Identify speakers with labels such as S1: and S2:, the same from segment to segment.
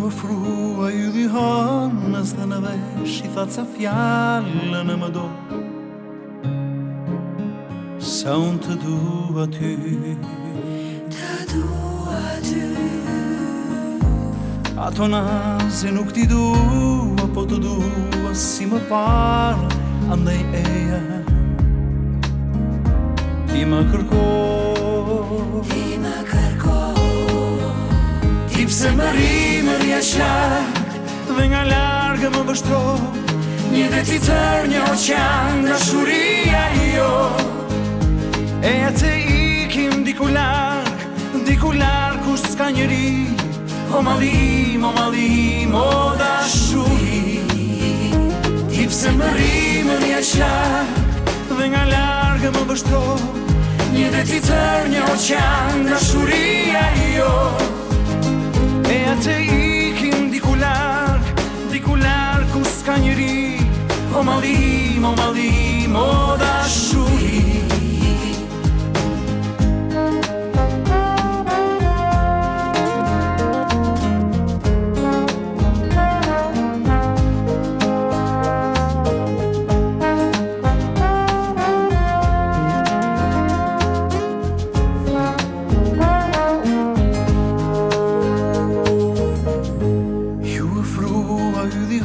S1: ofrua ylli hanës dhe në vesh I tha ca fjallën e më do sa unë të dua ty.
S2: Të dua ty.
S1: Ato nazi nuk ti dua, po të dua si më parë, andaj eja ti më kërko. Ti pse më rria shak dhe nga largë më vështro, një detytër, një oqean, dashuria jo. Eja të ikim diku larg ku s'ka njeri, o malim, o dashuri. Ti pse më rria shak dhe nga largë më vështro, një detytër, një oqean, dashuria jo. Eja të ikim diku larg ku s'ka njeri, o malim, o dashuri.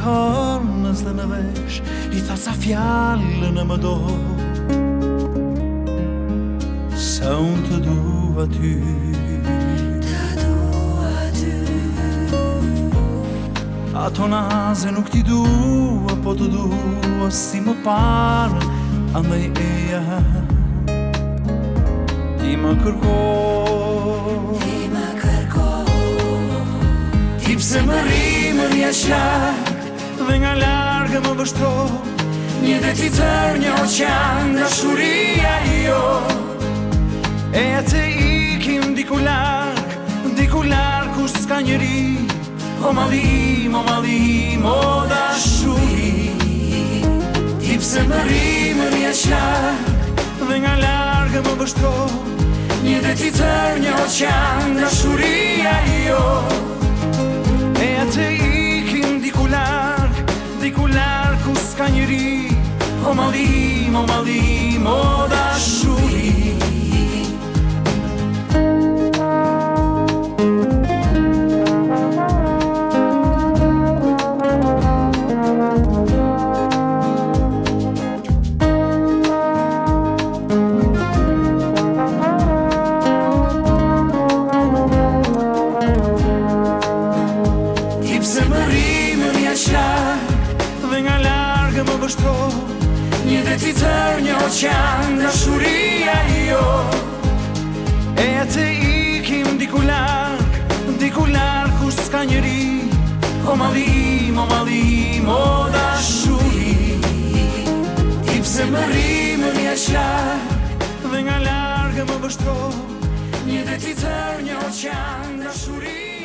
S1: Hanës dhe në vesh I tha sa fjallën e më do sa unë të dua ty.
S2: Të dua ty.
S1: Ato naze nuk ti dua, po të dua si më parë, andaj eja ti më kërko. Ti pse më rria shak dhe nga largë më vështro, një detytër, një oqean, dashuria jo. Eja të ikim diku larg ku s'ka njeri, o malim, o dashuri. Ti pse më rria shak dhe nga largë më vështro, një detytër, një oqean, dashuria jo. Eja të ikim diku larg ku s'ka njeri, o malim, o dashuri. Ti pse më rria shak dhe nga largë më vështro, një detytër, një oqean, dashuria jo. Eja të ikim diku larg ku s'ka njeri, o malim, o dashuri. Ti pse më rria shak dhe nga largë më vështro, një detytër, një oqean, dashuria